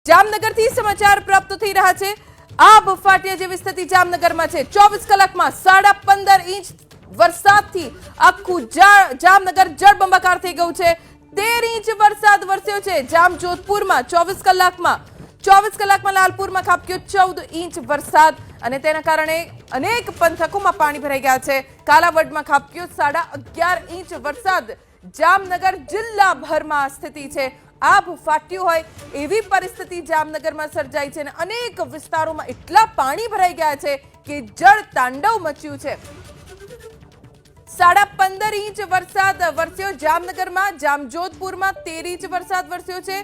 જામનગરથી સમાચાર પ્રાપ્ત થઈ રહ્યા છે। આબ ફાટ્યા જેવી સ્થિતિ જામનગરમાં છે। 24 કલાકમાં 15.5 ઇંચ વરસાદથી આખું જામનગર જળબંબાકાર થઈ ગયું છે। 13 ઇંચ વરસાદ વરસ્યો છે જામજોધપુરમાં। 24 કલાકમાં લાલપુરમાં ખાબક્યો 14 ઇંચ વરસાદ અને તેના કારણે અનેક પંથકોમાં પાણી ભરાઈ ગયા છે। કાલાવડમાં ખાબક્યો 11.5 ઇંચ વરસાદ। જામનગર જિલ્લાભરમાં સ્થિતિ છે। આબ ફાટ્યું હોય એવી પરિસ્થિતિ જામનગરમાં સર્જાઈ છે અને અનેક વિસ્તારોમાં એટલા પાણી ભરાઈ ગયા છે કે જળ તાંડવ મચ્યું છે। 15.5 ઇંચ વરસાદ વરસ્યો જામનગરમાં। જામજોધપુરમાં 13 ઇંચ વરસાદ વરસ્યો છે।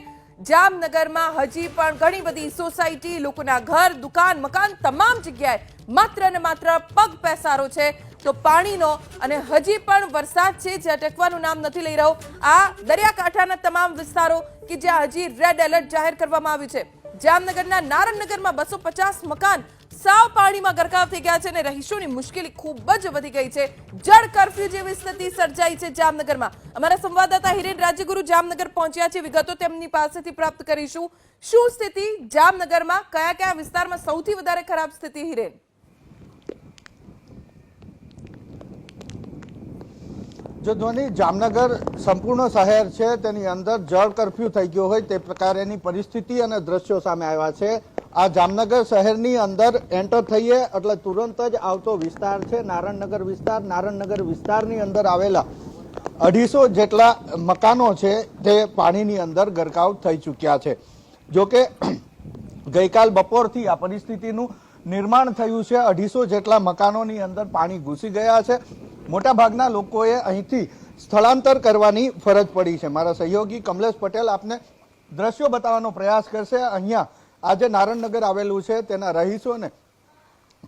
જામનગરમાં હજી પણ ઘણી બધી સોસાયટી, લોકોના ઘર, દુકાન, મકાન તમામ જગ્યાએ માત્ર ને માત્ર પગ પેસારો છે તો પાણીનો અને હજી પણ વરસાદ છે જે અટકવાનું નામ નથી લઈ રહ્યો। આ દરિયાકાંઠાના તમામ વિસ્તારો કે જ્યાં હજી રેડ એલર્ટ જાહેર કરવામાં આવ્યું છે। જામનગરના નારણનગરમાં 250 મકાન સાવ પાણીમાં ગરકાવ થઈ ગયા છે અને રહીશોની મુશ્કેલી ખૂબ જ વધી ગઈ છે। જળ કર્ફ્યુ જેવી સ્થિતિ સર્જાઈ છે જામનગરમાં। અમારા સંવાદદાતા હિરેન રાજ્યગુરુ જામનગર પહોંચ્યા છે, વિગતો તેમની પાસેથી પ્રાપ્ત કરીશું। શું સ્થિતિ જામનગરમાં, કયા કયા વિસ્તારમાં સૌથી વધારે ખરાબ સ્થિતિ? હિરેન, જો ધોની જામનગર સંપૂર્ણ શહેર છે તેની અંદર જળ કર્ફ્યુ થઈ ગયો હોય તે પ્રકારની પરિસ્થિતિ અને દ્રશ્યો સામે આવ્યા છે। આ જામનગર શહેરની અંદર એન્ટર થઈએ એટલે તુરંત જ આવતો વિસ્તાર છે નારણનગર વિસ્તાર। નારણનગર વિસ્તારની અંદર આવેલા 250 જેટલા મકાનો છે તે પાણીની અંદર ગરકાવ થઈ ચૂક્યા છે। જોકે ગઈકાલ બપોરથી આ પરિસ્થિતિનું નિર્માણ થયું છે। 250 જેટલા મકાનોની અંદર પાણી ઘૂસી ગયા છે। મોટાભાગના લોકોએ અહીંથી સ્થળાંતર કરવાની ફરજ પડી છે। મારા સહયોગી કમલેશ પટેલ આપને દ્રશ્યો બતાવવાનો પ્રયાસ કરશે। અહીંયા આજે નારણનગર આવેલું છે તેના રહીશોને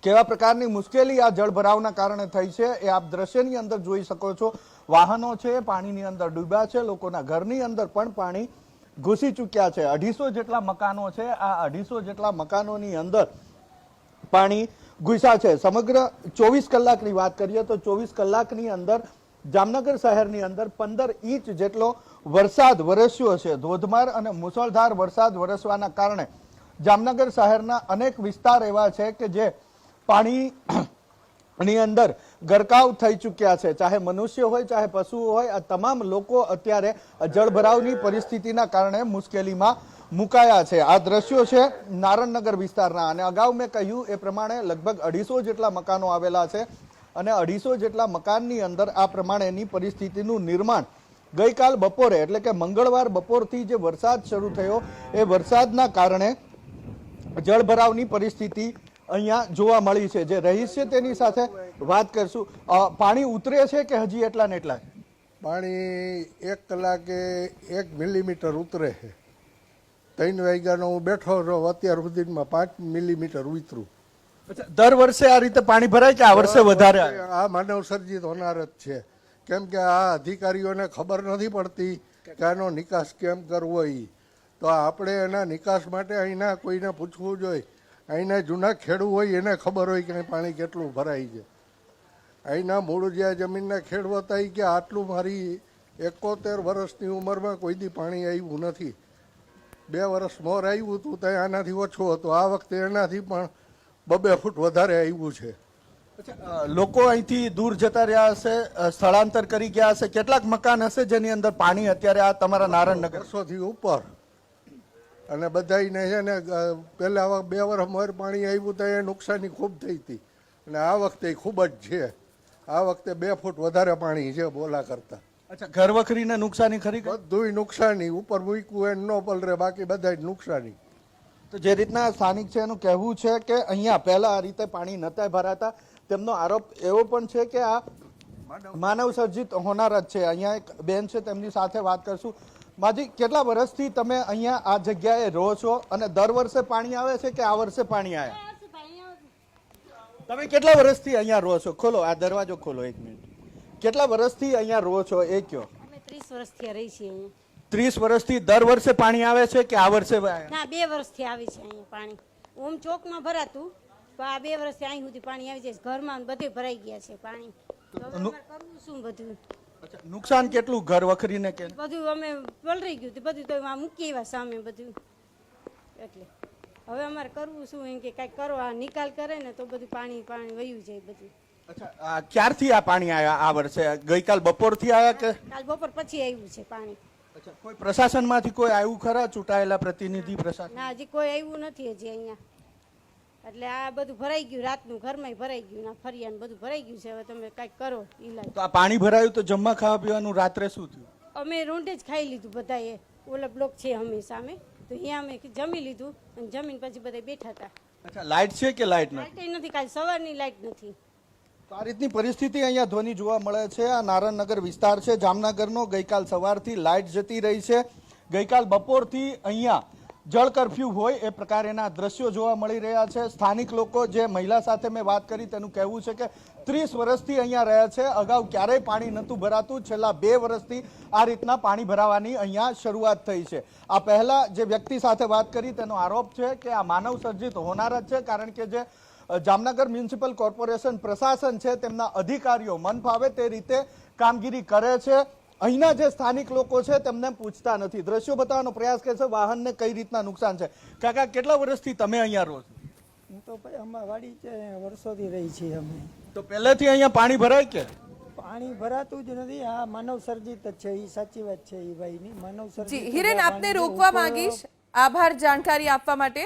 કેવા પ્રકારની મુશ્કેલી આ જળભરાવના કારણે થઈ છે એ આપ દ્રશ્યની અંદર જોઈ શકો છો। વાહનો છે પાણીની અંદર ડૂબ્યા છે, લોકોના ઘરની અંદર પણ પાણી ઘૂસી ચૂક્યા છે। 250 જેટલા મકાનો છે, આ 250 જેટલા મકાનોની અંદર પાણી ઘૂસ્યા છે। સમગ્ર 24 કલાકની વાત કરીએ તો 24 કલાકની અંદર જામનગર શહેરની અંદર 15 ઇંચ જેટલો વરસાદ વરસ્યો છે। ધોધમાર અને મુસળધાર વરસાદ વરસવાના કારણે જામનગર શહેરના અનેક વિસ્તાર એવા છે કે જે પાણીની અંદર ગરકાવ થઈ ચૂક્યા છે। ચાહે મનુષ્ય હોય, ચાહે પશુઓ હોય, આ તમામ લોકો અત્યારે જળભરાવની પરિસ્થિતિના કારણે મુશ્કેલીમાં મુકાયા છે। આ દ્રશ્યો છે નારણનગર વિસ્તારના અને અગાઉ મેં કહ્યું એ પ્રમાણે લગભગ 250 જેટલા મકાનો આવેલા છે અને 250 જેટલા મકાનની અંદર આ પ્રમાણેની પરિસ્થિતિનું નિર્માણ ગઈકાલ બપોરે એટલે કે મંગળવાર બપોરથી જે વરસાદ શરૂ થયો એ વરસાદના કારણે જળભરાવની પરિસ્થિતિ અહીંયા જોવા મળી છે। જે રહીશ છે તેની સાથે વાત કરશું। પાણી ઉતરે છે કે હજી એટલા ને એટલા? પાણી 1 કલાકે 1 મિલીમીટર ઉતરે છે। 3 વાગ્યાનો હું બેઠો રહ્યો, અત્યાર સુધીમાં 5 મિલીમીટર ઉતરું। દર વર્ષે આ રીતે પાણી ભરાય કે આ વર્ષે વધારે? આ માનવ સર્જિત હોનાર જ છે, કેમ કે આ અધિકારીઓને ખબર નથી પડતી કે આનો નિકાસ કેમ કરવો। તો આપણે એના નિકાસ માટે અહીંના કોઈને પૂછવું જોઈએ। અહીંના જૂના ખેડૂત હોય એને ખબર હોય કે પાણી કેટલું ભરાય છે। અહીંના મૂળ જ્યાં જમીનના ખેડૂત હતા કે આટલું મારી 71 વર્ષની ઉંમરમાં કોઈ દી પાણી આવ્યું નથી। 2 વર્ષ મોર આવ્યું હતું તો આનાથી ઓછું હતું, આ વખતે એનાથી પણ 2 ફૂટ વધારે આવ્યું છે। લોકો અહીંથી દૂર જતા રહ્યા હશે, સ્થળાંતર કરી ગયા હશે। કેટલાક મકાન હશે જેની અંદર પાણી અત્યારે આ તમારા નારણનગર 100 થી ઉપર અને બધાને છે ને પહેલા 2 વર્ષ મોર પાણી આવ્યું તો એ નુકસાની ખૂબ થઈ હતી અને આ વખતે ખૂબ જ છે। આ વખતે 2 ફૂટ વધારે પાણી છે બોલા કરતા। અચ્છા, ઘર વખરીને નુકસાની ખરી? બધું નુકસાની, ઉપર મૂક્યું એને ન પલરે, બાકી બધા નુકસાની। તો જે રીતના સ્થાનિક છે એનું કહેવું છે કે અહીંયા પહેલા આ રીતે પાણી નતા ભરાતા। તેમનો આરોપ એવો પણ છે કે આ માનવ સર્જિત હોનાર જ છે। અહીંયા એક બેન છે તેમની સાથે વાત કરશું। માજી, કેટલા વર્ષથી તમે અહીંયા આ જગ્યાએ રહો છો અને દર વર્ષે પાણી આવે છે કે આ વર્ષે પાણી આવ્યા? તમે કેટલા વર્ષથી અહીંયા રહો છો? ખોલો આ દરવાજો, ખોલો 1 મિનિટ। કેટલા વર્ષથી અહીંયા રહો છો એ કયો? અમે 30 વર્ષથી રહી છીએ અહીંયા। 30 વર્ષથી દર વર્ષે પાણી આવે છે કે આ વર્ષે? ના, 2 વર્ષથી આવે છે અહીંયા પાણી। ઓમ ચોકમાં ભરાતું, પણ આ 2 વર્ષથી અહીં સુધી પાણી આવી જાય। ઘરમાં બધે ભરાઈ ગયા છે પાણી, તો હવે કરવું શું બધું? નુકસાન કેટલું ઘર વખરીને? કે બધું અમે પલરી ગયું બધું, તો મૂકી આવ્યા સામે બધું। એટલે હવે અમારે કરવું શું એમ કે કાંઈક કરો, આ નિકાલ કરે ને તો બધું પાણી વયું જાય બધું. અચ્છા, ક્યારથી આ પાણી આવ્યા આ વર્ષે? ગઈકાલ બપોરથી આવ્યા કે કાલ બપોર પછી આવ્યું છે પાણી. અચ્છા, કોઈ પ્રશાસનમાંથી કોઈ આવ્યું ખરા, ચૂંટાયેલા પ્રતિનિધિ પ્રશાસન? ના, હજી કોઈ આવ્યું નથી હજી અહીંયા. એટલે આ બધું ભરાઈ ગયું, રાતનું ઘરમાં ભરાઈ ગયું, ના ફરિયાદ બધું ભરાઈ ગયું છે. હવે તમે કાંઈક કરો ઈલાજ. તો આ પાણી ભરાયું તો જમવા ખાવા પીવાનું રાત્રે શું થયું? અમે રોંઢે જ ખાઈ લીધું બધાએ. ઓલા બ્લોક છે અમે સામે, તો અહીંયા અમે જમી લીધું અને જમીન પછી બધા બેઠા હતા. અચ્છા, લાઇટ છે કે લાઇટ નથી? લાઇટ નથી, કાલ સવારની લાઇટ નથી. તો આ રીતની પરિસ્થિતિ અહીંયા ધ્વનિ જોવા મળે છે. આ નારાયણનગર વિસ્તાર છે જામનગરનો. ગઈકાલ સવારથી લાઇટ જતી રહી છે. ગઈકાલ બપોરથી અહીંયા જળ કર્ફ્યુ હોય એ પ્રકારેના દ્રશ્યો જોવા મળી રહ્યા છે. સ્થાનિક લોકો, જે મહિલા સાથે મેં વાત કરી, તેનું કહેવું છે કે 30 વર્ષથી અહીંયા રહ્યા છે. અગાઉ ક્યારેય પાણી નહોતું ભરાતું. છેલ્લા 2 વર્ષથી આ રીતના પાણી ભરાવાની અહીંયા શરૂઆત થઈ છે. આ પહેલા જે વ્યક્તિ સાથે વાત કરી તેનો આરોપ છે કે આ માનવ સર્જિત હોનાર જ છે, કારણ કે જે જામનગર મ્યુનિસિપલ કોર્પોરેશન પ્રશાસન છે તેમના અધિકારીઓ મન ફાવે તે રીતે કામગીરી કરે છે. અહીંના જે સ્થાનિક લોકો છે તેમને પૂછતા નથી. દ્રશ્યો બતાવવાનો પ્રયાસ કરે છે. વાહનને કઈ રીતના નુકસાન છે. કાકા, કેટલા વર્ષથી તમે અહીંયા રહો છો? હું તો ભાઈ અમારા વાડી છે, વર્ષોથી રહી છીએ અમે. તો પહેલેથી અહીંયા પાણી ભરાય કે? પાણી ભરાતું જ નથી. આ માનવ સર્જિત જ છે, એ સાચી વાત છે એ ભાઈની. માનવ સર્જિત. જી હિરેન, આપને રોકવા માંગીશ. આભાર જાણકારી આપવા માટે.